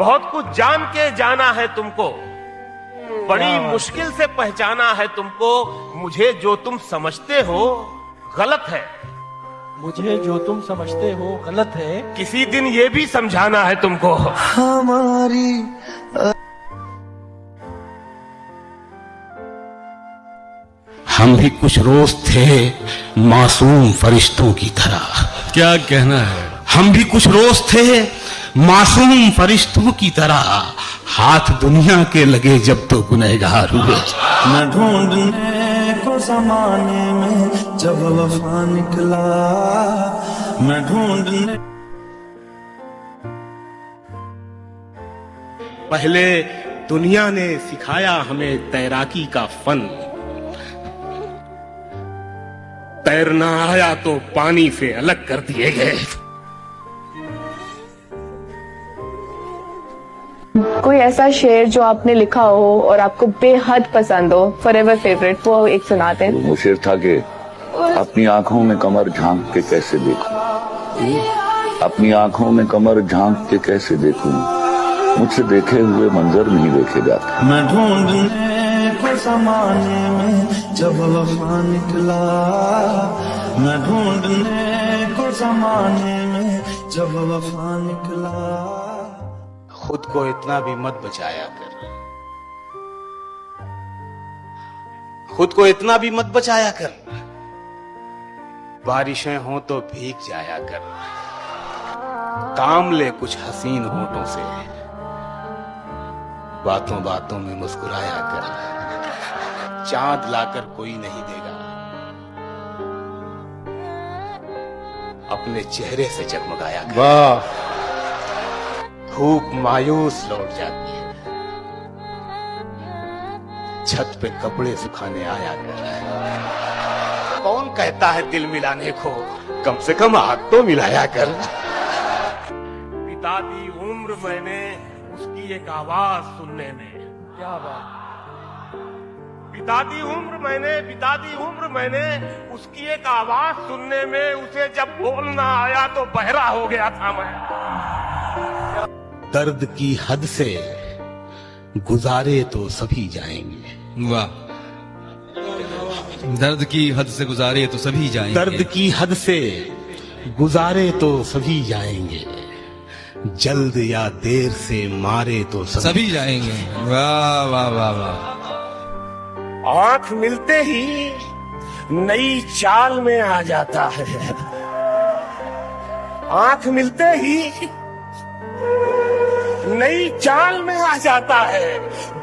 बहुत कुछ जान के जाना है तुमको, बड़ी मुश्किल से पहचाना है तुमको। मुझे जो तुम समझते हो गलत है, मुझे जो तुम समझते हो गलत है, किसी दिन ये भी समझाना है तुमको। हमारी हम भी कुछ रोज थे मासूम फरिश्तों की तरह। क्या कहना है? हम भी कुछ रोज थे मासूम फरिश्तों की तरह, हाथ दुनिया के लगे जब तो गुनहगार हुए। न ढूंढने को जमाने में जब वफा निकला, मैं ढूंढने पहले दुनिया ने सिखाया हमें तैराकी का फन, तैरना आया तो पानी से अलग कर दिए गए। कोई ऐसा शेर जो आपने लिखा हो और आपको बेहद पसंद हो, फॉरएवर फेवरेट, वो एक सुनाते हैं। वो शेर था कि अपनी आंखों में कमर झांक के कैसे देखूं, अपनी आंखों में कमर झांक के कैसे देखूं, मुझसे देखे हुए मंजर नहीं देखे जाते। मैं ढूंढने को जमाने में जब वफा निकला, मैं ढूंढने को जमाने में जब वफा निकला। खुद को इतना भी मत बचाया कर, खुद को इतना भी मत बचाया कर। बारिशें हो तो भीग जाया कर, काम ले कुछ हसीन होठों से, बातों बातों में मुस्कुराया कर। चांद लाकर कोई नहीं देगा, अपने चेहरे से जगमगाया कर। वाह, धूप मायूस लौट जाती है, छत पे कपड़े सुखाने आया कर। कौन कहता है दिल मिलाने को, कम से कम हाथ तो मिलाया कर। बिता दी उम्र मैंने उसकी एक आवाज सुनने में, क्या बात। बिता दी उम्र मैंने उसकी एक आवाज सुनने में। उसे जब बोलना आया तो बहरा हो गया था मैं। दर्द की हद से गुजारे तो सभी जाएंगे। वाह, दर्द की हद से गुजारे तो सभी जाएंगे। दर्द की हद से गुजारे तो सभी जाएंगे, जल्द या देर से मारे तो सभी जाएंगे। वाह वाह वाह वाह। आंख मिलते ही नई चाल में आ जाता है, आंख मिलते ही नई चाल में आ जाता है।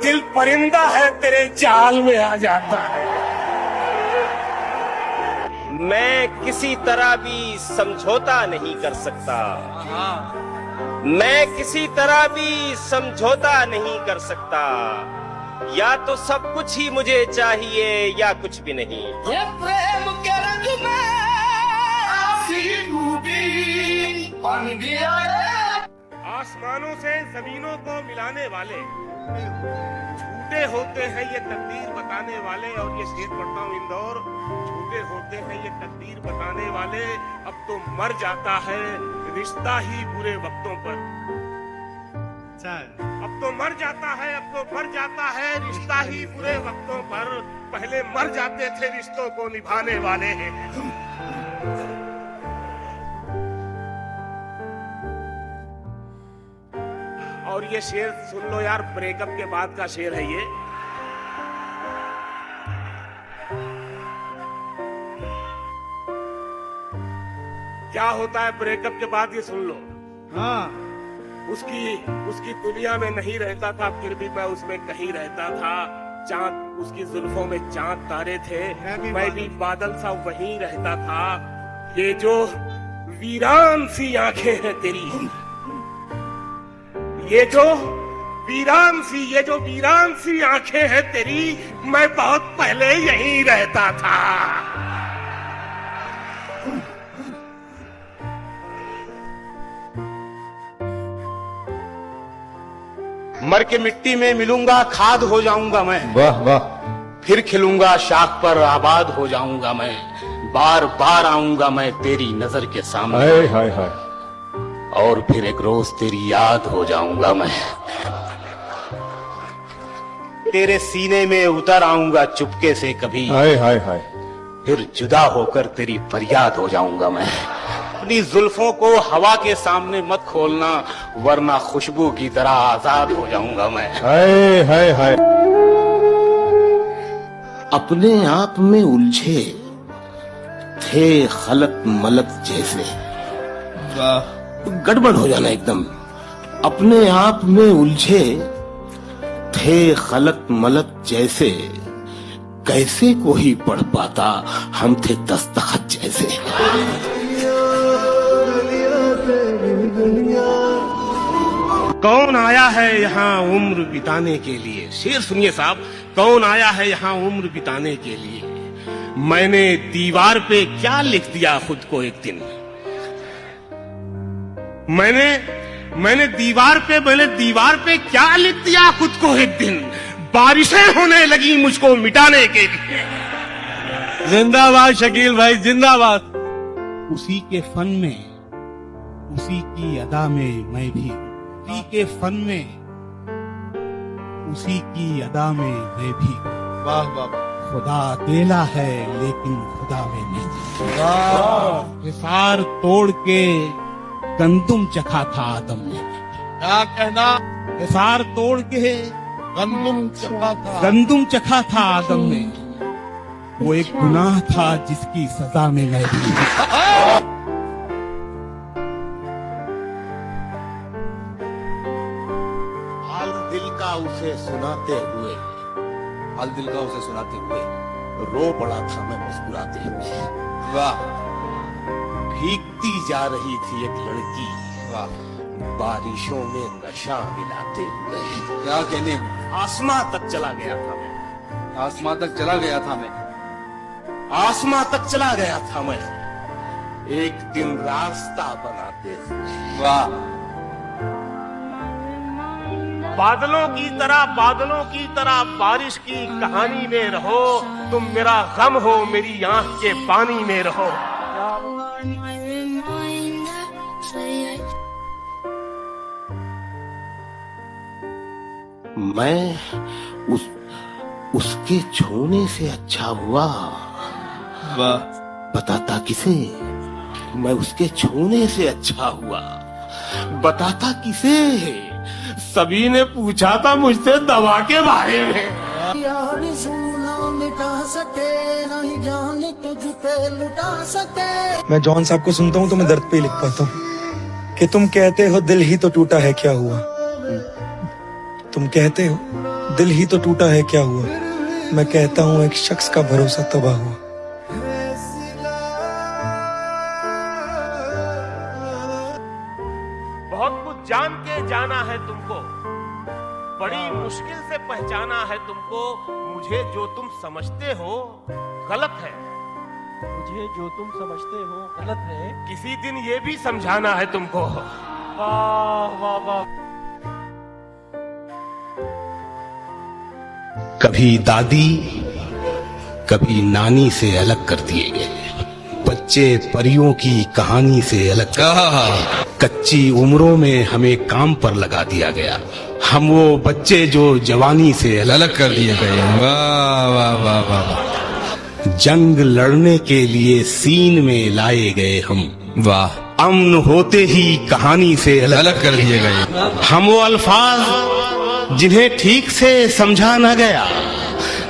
दिल परिंदा है तेरे जाल में आ जाता है। मैं किसी तरह भी समझौता नहीं कर सकता, मैं किसी तरह भी समझौता नहीं कर सकता। या तो सब कुछ ही मुझे चाहिए या कुछ भी नहीं। ये प्रेम के रंग में आसी डूबी बन गया है। आसमानों से जमीनों को मिलाने वाले झूठे होते हैं ये तकदीर बताने वाले। और ये शेर पढ़ता हूँ इंदौर, झूठे होते हैं ये तकदीर बताने वाले। अब तो मर जाता है रिश्ता ही बुरे वक्तों पर। अब तो मर जाता है, अब तो मर जाता है रिश्ता ही बुरे वक्तों पर। पहले मर जाते थे रिश्तों को निभाने वाले। और ये शेर सुन लो यार, ब्रेकअप के बाद का शेर है ये। क्या होता है ब्रेकअप के बाद, ये सुन लो। हाँ, उसकी दुनिया में नहीं रहता था, फिर भी मैं उसमें कहीं रहता था। चांद, उसकी जुल्फों में चांद तारे थे, मैं भी बादल सा वहीं रहता था। ये जो वीरान सी आंखें हैं तेरी, ये जो वीरान सी आंखें हैं तेरी, मैं बहुत पहले यहीं रहता था। मर के मिट्टी में मिलूंगा, खाद हो जाऊंगा मैं। वाह वाह। फिर खिलूंगा शाख पर, आबाद हो जाऊंगा मैं। बार बार आऊंगा मैं तेरी नजर के सामने। हाय हाय हाय। और फिर एक रोज तेरी याद हो जाऊंगा मैं। तेरे सीने में उतर आऊंगा चुपके से कभी, हाय हाय हाय, फिर जुदा होकर तेरी फरियाद हो जाऊंगा मैं। अपनी जुल्फों को हवा के सामने मत खोलना, वरना खुशबू की तरह आजाद हो जाऊंगा मैं। हाय हाय हाय। अपने आप में उलझे थे खलक मलक जैसे, गड़बड़ हो जाना एकदम। अपने आप में उलझे थे खलक मलक जैसे, कैसे कोई पढ़ पाता हम थे दस्तखत जैसे। कौन आया है यहाँ उम्र बिताने के लिए, शेर सुनिए साहब, कौन आया है यहाँ उम्र बिताने के लिए। मैंने दीवार पे क्या लिख दिया खुद को एक दिन, मैंने दीवार पे क्या लिख दिया खुद को एक दिन। बारिशें होने लगी मुझको मिटाने के लिए। जिंदाबाद शकील भाई, जिंदाबाद। उसी के फन में, उसी की अदा में मैं भी, उसी के फन में, उसी की अदा में मैं भी। वाह वाह। खुदा अकेला है लेकिन खुदा में नहीं। हिसार तोड़ के गंदुम चखा था आदम ने। क्या कहना? हिसार तोड़ के गंदुम चखा था आदम ने। वो एक गुनाह था जिसकी सजा में मैं भी। हाल दिल का उसे सुनाते हुए, रो पड़ा था मैं मुस्कुराते हुए। वाह। भीगती जा रही थी एक लड़की, बारिशों में नशा मिलाते हुए। क्या कहने, आसमां तक चला गया था मैं, आसमां तक चला गया था मैं, आसमां तक चला गया था मैं, एक दिन रास्ता बनाते हुए। वाह। बादलों की तरह बारिश की कहानी में रहो, तुम मेरा गम हो, मेरी आंख के पानी में रहो। मैं उसके छूने से अच्छा हुआ। वाह। बताता किसे, मैं उसके छूने से अच्छा हुआ। बताता किसे, सभी ने पूछा था मुझसे दवा के बारे में। मैं जॉन साहब को सुनता हूँ तो मैं दर्द पे ही लिख पाता हूँ कि तुम कहते हो दिल ही तो टूटा है क्या हुआ। तुम कहते हो दिल ही तो टूटा है क्या हुआ, मैं कहता हूँ एक शख्स का भरोसा तबाह हुआ। बहुत कुछ जान के जाना है तुमको, बड़ी मुश्किल से पहचाना है तुमको। मुझे जो तुम समझते हो गलत है, मुझे जो तुम समझते हो गलत है, किसी दिन ये भी समझाना है तुमको। वाह वाह वाह। कभी दादी कभी नानी से अलग कर दिए गए, बच्चे परियों की कहानी से अलग कच्ची उम्रों में हमें काम पर लगा दिया गया। हम वो बच्चे जो जवानी से अलग कर दिए गए। वाह वाह वाह वाह। जंग लड़ने के लिए सीन में लाए गए हम। वाह। अमन होते ही कहानी से अलग कर दिए गए। हम वो अल्फाज जिन्हें ठीक से समझा न गया,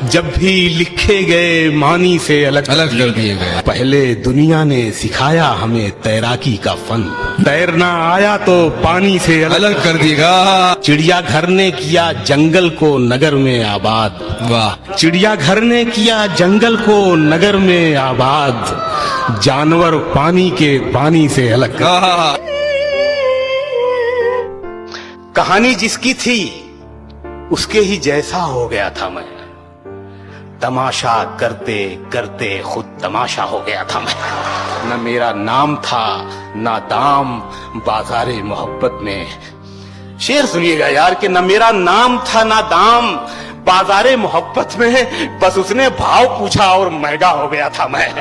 जब भी लिखे गए मानी से अलग कर दिए गए। पहले दुनिया ने सिखाया हमें तैराकी का फन, तैरना आया तो पानी से अलग कर दिएगा। चिड़ियाघर ने किया जंगल को नगर में आबाद। वाह। चिड़ियाघर ने किया जंगल को नगर में आबाद, जानवर पानी के पानी से अलग कर। कहानी जिसकी थी उसके ही जैसा हो गया था मैं। तमाशा करते करते खुद तमाशा हो गया था मैं। न मेरा नाम था ना दाम बाजारे मोहब्बत में। शेर सुनिएगा यार कि न मेरा नाम था ना दाम बाजारे मोहब्बत में, बस उसने भाव पूछा और महंगा हो गया था मैं।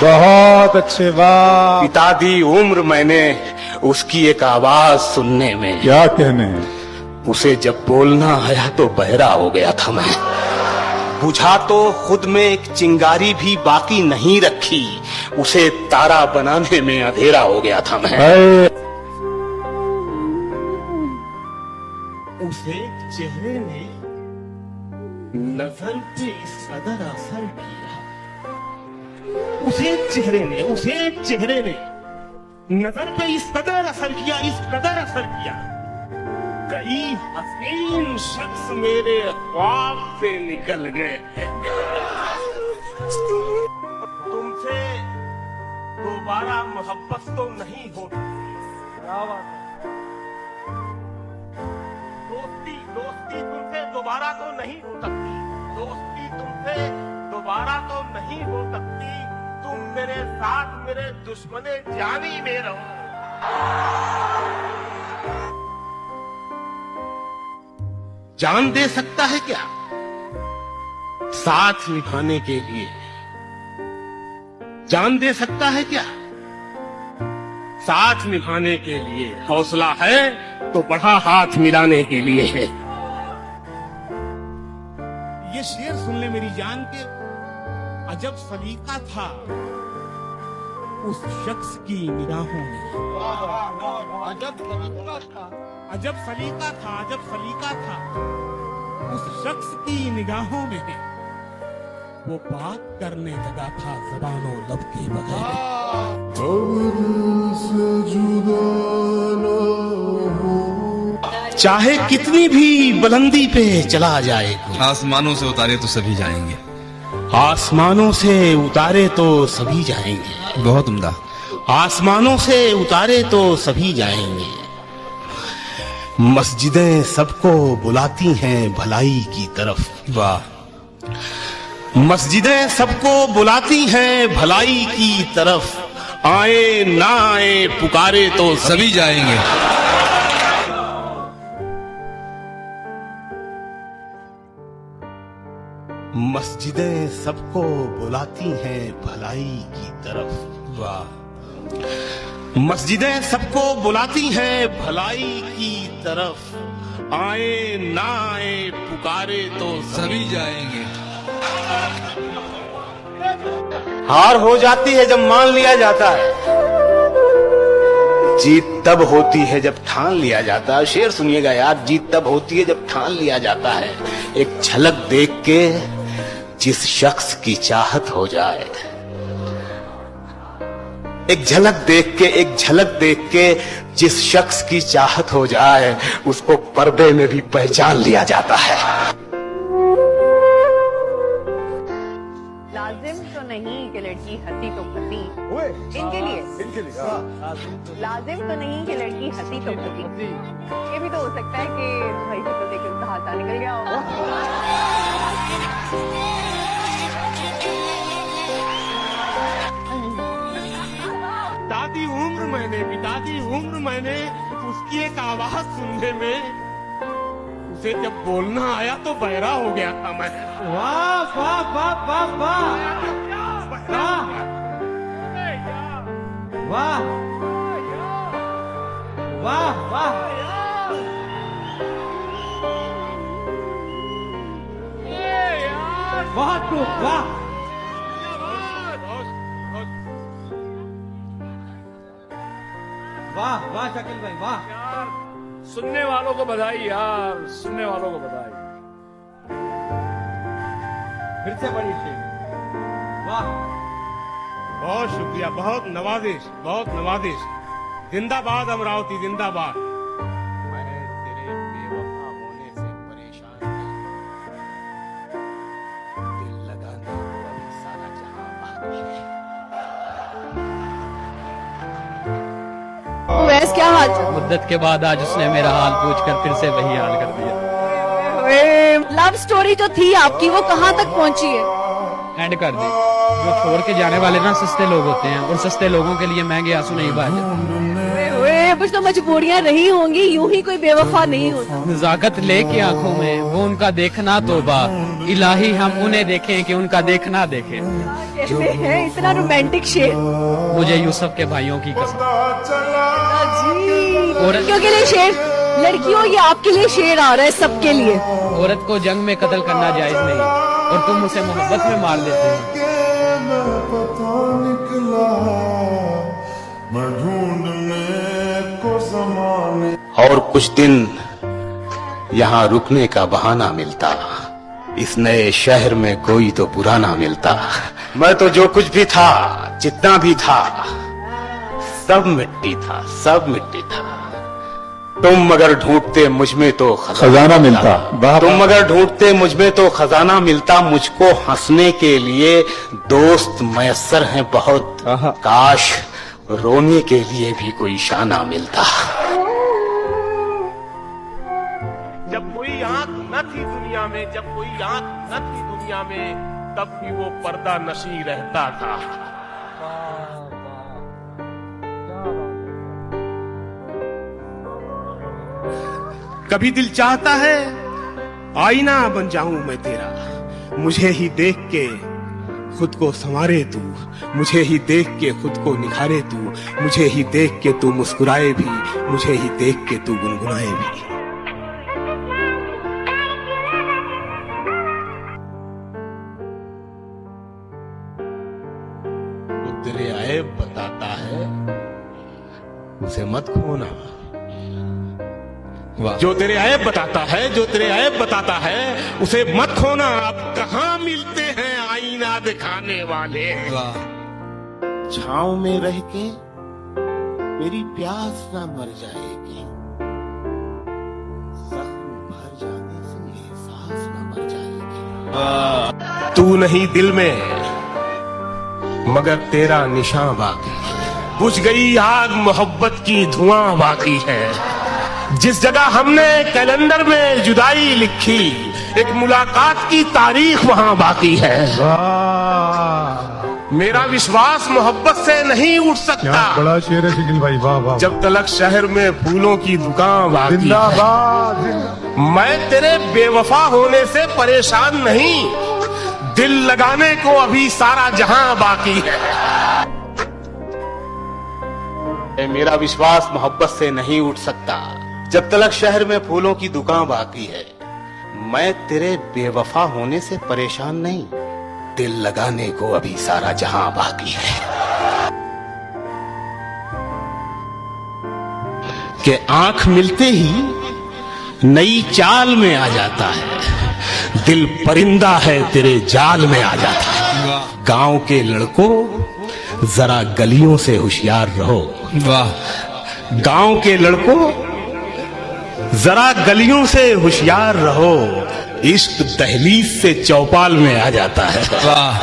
बहुत अच्छे। वाह। बिता दी उम्र मैंने उसकी एक आवाज सुनने में। क्या कहने? उसे जब बोलना आया तो बहरा हो गया था मैं। बुझा तो खुद में एक चिंगारी भी बाकी नहीं रखी, उसे तारा बनाने में अंधेरा हो गया था मैं। उसे चेहरे ने नजर पे इस कदर असर किया, उसे चेहरे ने नजर पे इस कदर असर किया, इस कदर असर किया, कई हसीन शख्स मेरे ख्वाब से निकल गए। तुमसे दोबारा मोहब्बत तो नहीं होती, दोस्ती तुमसे दोबारा तो नहीं हो सकती, दोस्ती तुमसे दोबारा तो नहीं हो सकती। तुम मेरे साथ मेरे दुश्मने जानी में रहो। जान दे सकता है क्या साथ निभाने के लिए? जान दे सकता है क्या साथ निभाने के लिए? हौसला है तो बढ़ा हाथ मिलाने के लिए है। ये शेर सुन ले मेरी जान के, अजब सलीका था उस शख्स की निगाहों में। अजब सलीका था, अजब सलीका था, अजब सलीका था उस शख्स की निगाहों में। वो बात करने लगा था ज़बानो लब के बगैर। चाहे कितनी भी बुलंदी पे चला जाए, आसमानों से उतारे तो सभी जाएंगे, आसमानों से उतारे तो सभी जाएंगे। बहुत उम्दा। आसमानों से उतारे तो सभी जाएंगे। मस्जिदें सबको बुलाती हैं भलाई की तरफ। वाह। मस्जिदें सबको बुलाती हैं भलाई की तरफ। आए ना आए पुकारे तो सभी जाएंगे। मस्जिदें सबको बुलाती हैं भलाई की तरफ। वाह। मस्जिदें सबको बुलाती हैं भलाई की तरफ। आए ना आए पुकारे तो सभी जाएंगे। हार हो जाती है जब मान लिया जाता है, जीत तब होती है जब ठान लिया जाता है। शेर सुनिएगा यार, जीत तब होती है जब ठान लिया जाता है। एक झलक देख के जिस शख्स की चाहत हो जाए, एक झलक देख के जिस शख्स की चाहत हो जाए, उसको पर्दे में भी पहचान लिया जाता है। लाजिम तो नहीं कि लड़की हंसी तो फंसी, इनके लिए लाजिम तो नहीं कि लड़की हंसी तो फंसी। ये भी तो हो सकता है कि भाई से तो देखे उसका हाथा निकल गया होगा। बिताती उम्र मैंने उसकी एक आवाज सुनने में। उसे जब बोलना आया तो बहरा हो गया था मैं। वाह वाह वाह वाह वाह वाह वाह वाह। बहुत खूब, वाह। वाह वाह शकील भाई, वाह। यार सुनने वालों को बधाई, यार सुनने वालों को बधाई। फिर से बड़ी शेर, वाह। बहुत शुक्रिया, बहुत नवाजिश, बहुत नवाजिश। जिंदाबाद अमरावती, जिंदाबाद। मैं तेरे बेवफा होने से परेशान नहीं, दिल लगाने को अभी सारा जहां बाकी है। वैस क्या हाल? मुद्दत के बाद आज उसने मेरा हाल पूछकर फिर से वही हाल कर दिया। लव स्टोरी जो थी आपकी वो कहाँ तक पहुँची है? एंड कर दी। जो छोड़ के जाने वाले ना सस्ते लोग होते हैं, और सस्ते लोगों के लिए महंगे आंसू नहीं बहाए जाते। कुछ तो मजबूरियाँ रही होंगी, यूं ही कोई बेवफा नहीं होता। नजाकत लेके आंखों में वो उनका देखना तौबा, इलाही हम उन्हें देखें कि उनका देखना देखें। कहते हैं इतना रोमांटिक शेर। मुझे यूसुफ के भाइयों की कसम। जी लड़कियों के लिए शेर, लड़कियों ये आपके लिए शेर आ रहा है, सबके लिए। औरत को जंग में कत्ल करना जायज नहीं और तुम उसे मोहब्बत में मार देते हो। और कुछ दिन यहाँ रुकने का बहाना मिलता, इस नए शहर में कोई तो बुरा ना मिलता। मैं तो जो कुछ भी था, जितना भी था, सब मिट्टी था, सब मिट्टी था। तुम मगर ढूंढते मुझ में तो खजाना मिलता, तुम मगर ढूंढते मुझ में तो खजाना मिलता। मुझको हंसने के लिए दोस्त मयस्सर हैं बहुत, काश रोने के लिए भी कोई शाना मिलता। जब कोई आंख न थी दुनिया में, जब कोई आंख न थी दुनिया में, तब भी वो पर्दा नशी रहता था। कभी दिल चाहता है आईना बन जाऊं मैं तेरा, मुझे ही देख के खुद को संवारे तू, मुझे ही देख के खुद को निखारे तू, मुझे ही देख के तू मुस्कुराए भी, मुझे ही देख के तू गुनगुनाए भी। वो तेरे ऐब बताता है, उसे मत खोना। जो तेरे ऐब बताता है, जो तेरे ऐब बताता है, उसे मत खोना। अब कहाँ मिलते हैं आईना दिखाने वाले। छांव में रह के मेरी प्यास ना मर जाएगी, जख्म भर जाने से मेरी सांस ना मर जाएगी। तू नहीं दिल में मगर तेरा निशान बाकी, बुझ गई आग मोहब्बत की धुआं बाकी है। जिस जगह हमने कैलेंडर में जुदाई लिखी, एक मुलाकात की तारीख वहां बाकी है। मेरा विश्वास मोहब्बत से नहीं उठ सकता, बड़ा शेर है शिकिल भाई, वाह वाह। जब तलक शहर में फूलों की दुकान बाकी है। मैं तेरे बेवफा होने से परेशान नहीं, दिल लगाने को अभी सारा जहां बाकी है। मेरा विश्वास मोहब्बत से नहीं उठ सकता, जब तलक शहर में फूलों की दुकान बाकी है। मैं तेरे बेवफा होने से परेशान नहीं, दिल लगाने को अभी सारा जहां बाकी है। कि आंख मिलते ही नई चाल में आ जाता है, दिल परिंदा है तेरे जाल में आ जाता है। गांव के लड़कों जरा गलियों से होशियार रहो, वाह। गांव के लड़कों जरा गलियों से होशियार रहो, इश्क दहलीज से चौपाल में आ जाता है, वाह।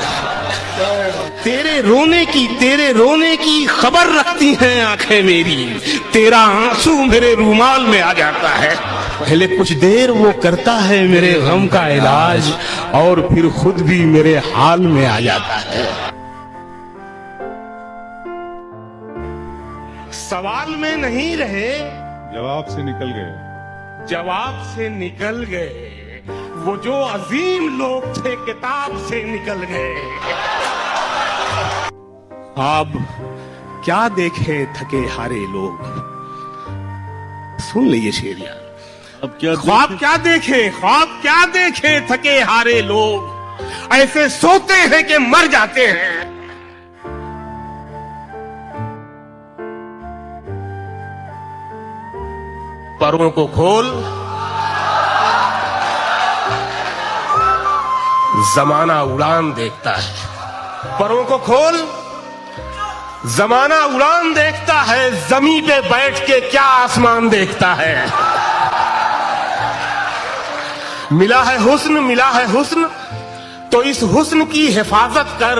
तेरे रोने की खबर रखती हैं आंखें मेरी, तेरा आंसू मेरे रूमाल में आ जाता है। पहले कुछ देर वो करता है मेरे गम का इलाज, और फिर खुद भी मेरे हाल में आ जाता है। सवाल में नहीं रहे, जवाब से निकल गए, जवाब से निकल गए। वो जो अजीम लोग थे किताब से निकल गए। अब क्या देखे थके हारे लोग, सुन लीजिए शेर यार। अब क्या ख्वाब क्या देखे, ख्वाब क्या देखे थके हारे लोग, ऐसे सोते हैं कि मर जाते हैं। परों को खोल, जमाना उड़ान देखता है। परों को खोल, जमाना उड़ान देखता है। जमी पे बैठ के क्या आसमान देखता है। मिला है हुस्न, मिला है हुस्न, तो इस हुस्न की हिफाजत कर,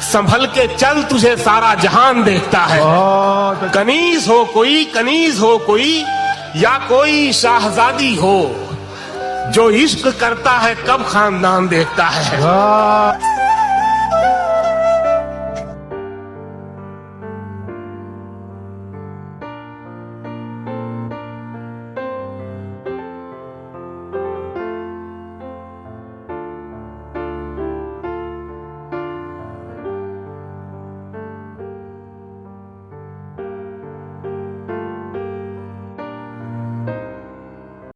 संभल के चल, तुझे सारा जहान देखता है। कनीज हो कोई, कनीज हो कोई, या कोई शाहजादी हो, जो इश्क करता है कब खानदान देखता है।